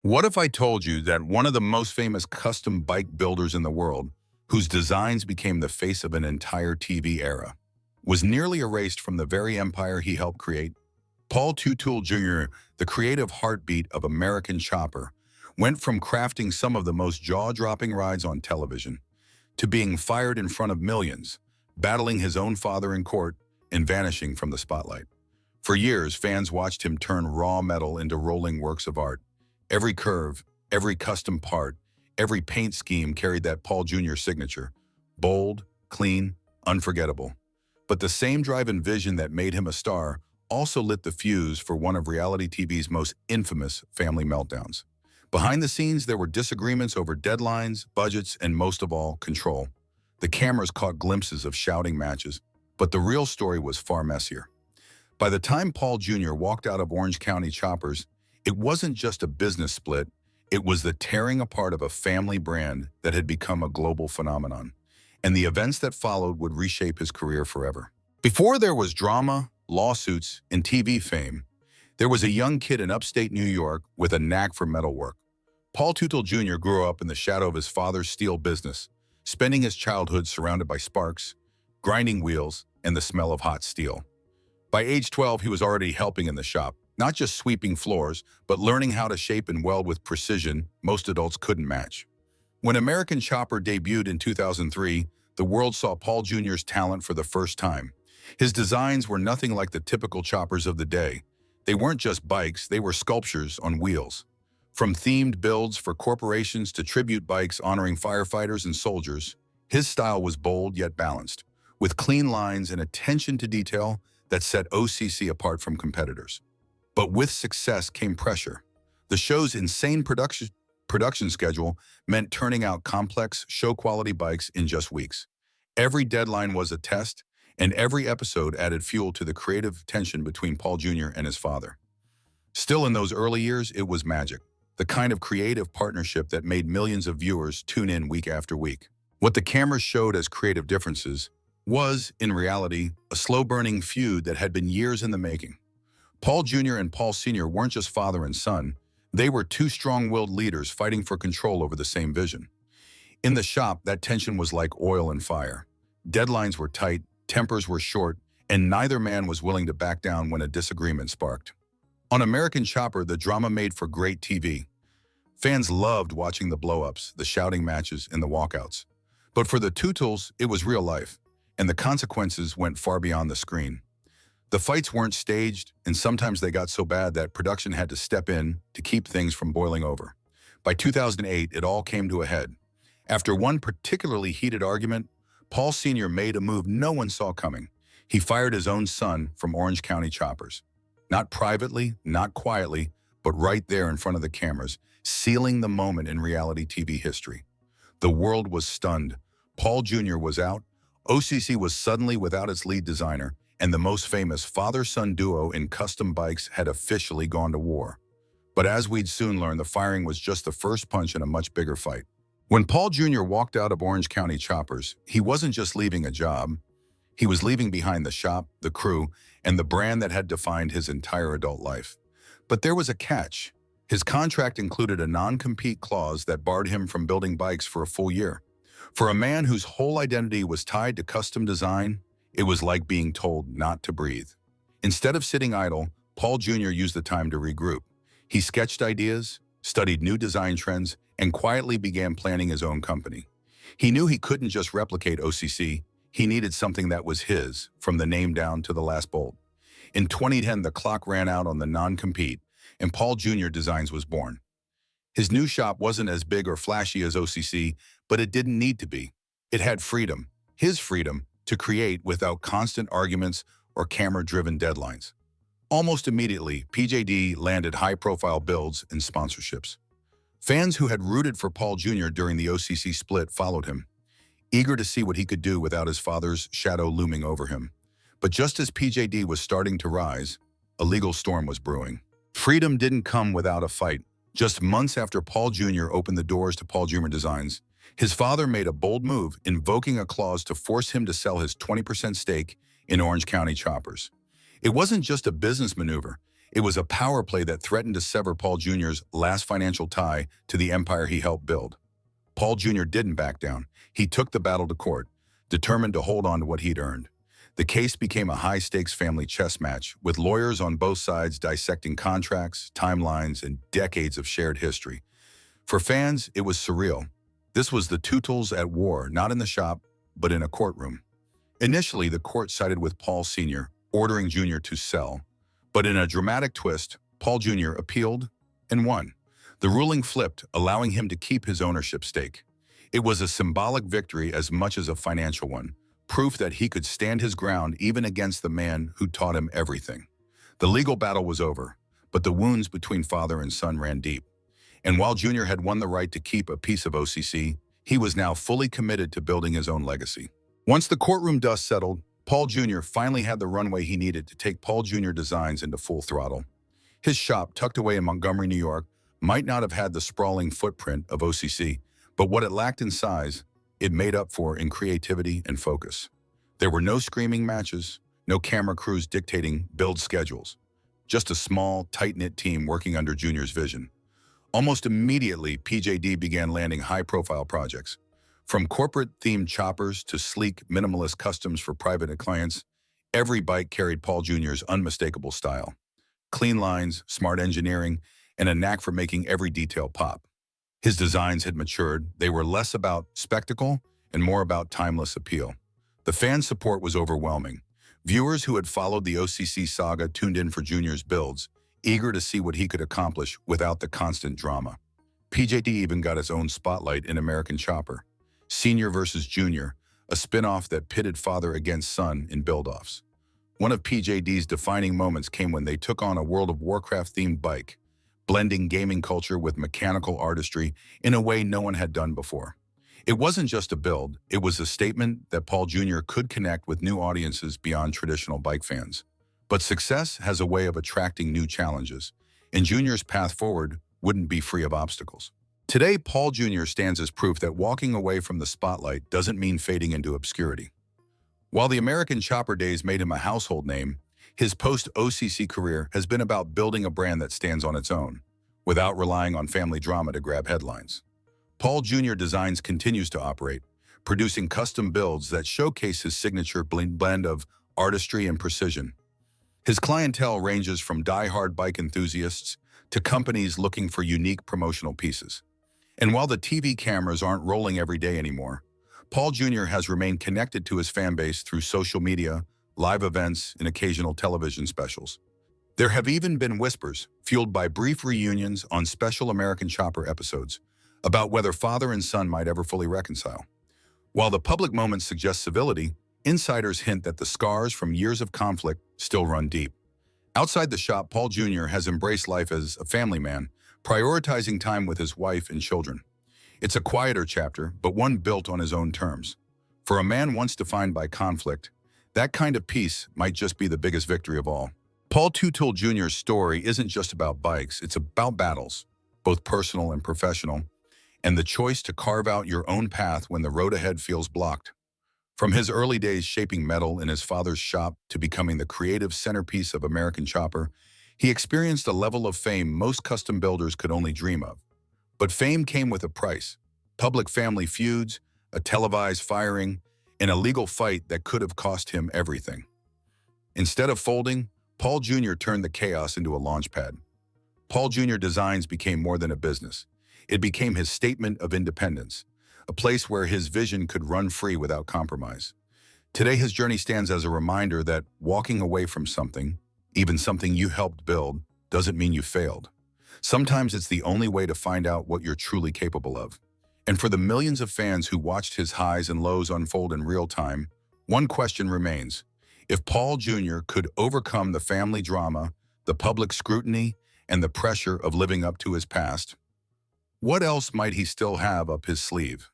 What if I told you that one of the most famous custom bike builders in the world, whose designs became the face of an entire TV era, was nearly erased from the very empire he helped create? Paul Teutul Jr., the creative heartbeat of American Chopper, went from crafting some of the most jaw-dropping rides on television to being fired in front of millions, battling his own father in court, and vanishing from the spotlight. For years, fans watched him turn raw metal into rolling works of art. Every curve, every custom part, every paint scheme carried that Paul Jr. signature. Bold, clean, unforgettable. But the same drive and vision that made him a star also lit the fuse for one of reality TV's most infamous family meltdowns. Behind the scenes, there were disagreements over deadlines, budgets, and most of all, control. The cameras caught glimpses of shouting matches, but the real story was far messier. By the time Paul Jr. walked out of Orange County Choppers, it wasn't just a business split, it was the tearing apart of a family brand that had become a global phenomenon. And the events that followed would reshape his career forever. Before there was drama, lawsuits, and TV fame, there was a young kid in upstate New York with a knack for metalwork. Paul Teutul Jr. grew up in the shadow of his father's steel business, spending his childhood surrounded by sparks, grinding wheels, and the smell of hot steel. By age 12, he was already helping in the shop, not just sweeping floors, but learning how to shape and weld with precision most adults couldn't match. When American Chopper debuted in 2003, the world saw Paul Jr.'s talent for the first time. His designs were nothing like the typical choppers of the day. They weren't just bikes, they were sculptures on wheels. From themed builds for corporations to tribute bikes honoring firefighters and soldiers, his style was bold yet balanced, with clean lines and attention to detail that set OCC apart from competitors. But with success came pressure. The show's insane production schedule meant turning out complex, show-quality bikes in just weeks. Every deadline was a test, and every episode added fuel to the creative tension between Paul Jr. and his father. Still, in those early years, it was magic, the kind of creative partnership that made millions of viewers tune in week after week. What the cameras showed as creative differences was, in reality, a slow-burning feud that had been years in the making. Paul Jr. and Paul Sr. weren't just father and son, they were two strong-willed leaders fighting for control over the same vision. In the shop, that tension was like oil and fire. Deadlines were tight, tempers were short, and neither man was willing to back down when a disagreement sparked. On American Chopper, the drama made for great TV. Fans loved watching the blow-ups, the shouting matches, and the walkouts. But for the Teutuls, it was real life, and the consequences went far beyond the screen. The fights weren't staged, and sometimes they got so bad that production had to step in to keep things from boiling over. By 2008, it all came to a head. After one particularly heated argument, Paul Sr. made a move no one saw coming. He fired his own son from Orange County Choppers. Not privately, not quietly, but right there in front of the cameras, sealing the moment in reality TV history. The world was stunned. Paul Jr. was out, OCC was suddenly without its lead designer, and the most famous father-son duo in custom bikes had officially gone to war. But as we'd soon learn, the firing was just the first punch in a much bigger fight. When Paul Jr. walked out of Orange County Choppers, he wasn't just leaving a job. He was leaving behind the shop, the crew, and the brand that had defined his entire adult life. But there was a catch. His contract included a non-compete clause that barred him from building bikes for a full year. For a man whose whole identity was tied to custom design, it was like being told not to breathe. Instead of sitting idle, Paul Jr. used the time to regroup. He sketched ideas, studied new design trends, and quietly began planning his own company. He knew he couldn't just replicate OCC, he needed something that was his, from the name down to the last bolt. In 2010, the clock ran out on the non-compete, and Paul Jr. Designs was born. His new shop wasn't as big or flashy as OCC, but it didn't need to be. It had freedom, his freedom, to create without constant arguments or camera-driven deadlines. Almost immediately, PJD landed high-profile builds and sponsorships. Fans who had rooted for Paul Jr. during the OCC split followed him, eager to see what he could do without his father's shadow looming over him. But just as PJD was starting to rise, a legal storm was brewing. Freedom didn't come without a fight. Just months after Paul Jr. opened the doors to Paul Jr. Designs, his father made a bold move, invoking a clause to force him to sell his 20% stake in Orange County Choppers. It wasn't just a business maneuver. It was a power play that threatened to sever Paul Jr.'s last financial tie to the empire he helped build. Paul Jr. didn't back down. He took the battle to court, determined to hold on to what he'd earned. The case became a high-stakes family chess match, with lawyers on both sides dissecting contracts, timelines, and decades of shared history. For fans, it was surreal. This was the Teutuls at war, not in the shop, but in a courtroom. Initially, the court sided with Paul Sr., ordering Jr. to sell. But in a dramatic twist, Paul Jr. appealed and won. The ruling flipped, allowing him to keep his ownership stake. It was a symbolic victory as much as a financial one, proof that he could stand his ground even against the man who taught him everything. The legal battle was over, but the wounds between father and son ran deep. And while Jr. had won the right to keep a piece of OCC, he was now fully committed to building his own legacy. Once the courtroom dust settled, Paul Jr. finally had the runway he needed to take Paul Jr. Designs into full throttle. His shop, tucked away in Montgomery, New York, might not have had the sprawling footprint of OCC, but what it lacked in size, it made up for in creativity and focus. There were no screaming matches, no camera crews dictating build schedules, just a small, tight-knit team working under Jr.'s vision. Almost immediately, PJD began landing high-profile projects. From corporate-themed choppers to sleek, minimalist customs for private clients, every bike carried Paul Jr.'s unmistakable style. Clean lines, smart engineering, and a knack for making every detail pop. His designs had matured. They were less about spectacle and more about timeless appeal. The fan support was overwhelming. Viewers who had followed the OCC saga tuned in for Jr.'s builds, eager to see what he could accomplish without the constant drama. PJD even got its own spotlight in American Chopper, Senior versus Jr., a spin-off that pitted father against son in build-offs. One of PJD's defining moments came when they took on a World of Warcraft-themed bike, blending gaming culture with mechanical artistry in a way no one had done before. It wasn't just a build, it was a statement that Paul Jr. could connect with new audiences beyond traditional bike fans. But success has a way of attracting new challenges, and Jr.'s path forward wouldn't be free of obstacles. Today, Paul Jr. stands as proof that walking away from the spotlight doesn't mean fading into obscurity. While the American Chopper days made him a household name, his post-OCC career has been about building a brand that stands on its own, without relying on family drama to grab headlines. Paul Jr. Designs continues to operate, producing custom builds that showcase his signature blend of artistry and precision. His clientele ranges from die-hard bike enthusiasts to companies looking for unique promotional pieces. And while the TV cameras aren't rolling every day anymore, Paul Jr. has remained connected to his fan base through social media, live events, and occasional television specials. There have even been whispers, fueled by brief reunions on special American Chopper episodes, about whether father and son might ever fully reconcile. While the public moments suggest civility, insiders hint that the scars from years of conflict still run deep. Outside the shop, Paul Jr. has embraced life as a family man, prioritizing time with his wife and children. It's a quieter chapter, but one built on his own terms. For a man once defined by conflict, that kind of peace might just be the biggest victory of all. Paul Teutul Jr.'s story isn't just about bikes, it's about battles, both personal and professional, and the choice to carve out your own path when the road ahead feels blocked. From his early days shaping metal in his father's shop to becoming the creative centerpiece of American Chopper, he experienced a level of fame most custom builders could only dream of. But fame came with a price: public family feuds, a televised firing, and a legal fight that could have cost him everything. Instead of folding, Paul Jr. turned the chaos into a launchpad. Paul Jr. Designs became more than a business. It became his statement of independence, a place where his vision could run free without compromise. Today, his journey stands as a reminder that walking away from something, even something you helped build, doesn't mean you failed. Sometimes it's the only way to find out what you're truly capable of. And for the millions of fans who watched his highs and lows unfold in real time, one question remains: if Paul Jr. could overcome the family drama, the public scrutiny, and the pressure of living up to his past, what else might he still have up his sleeve?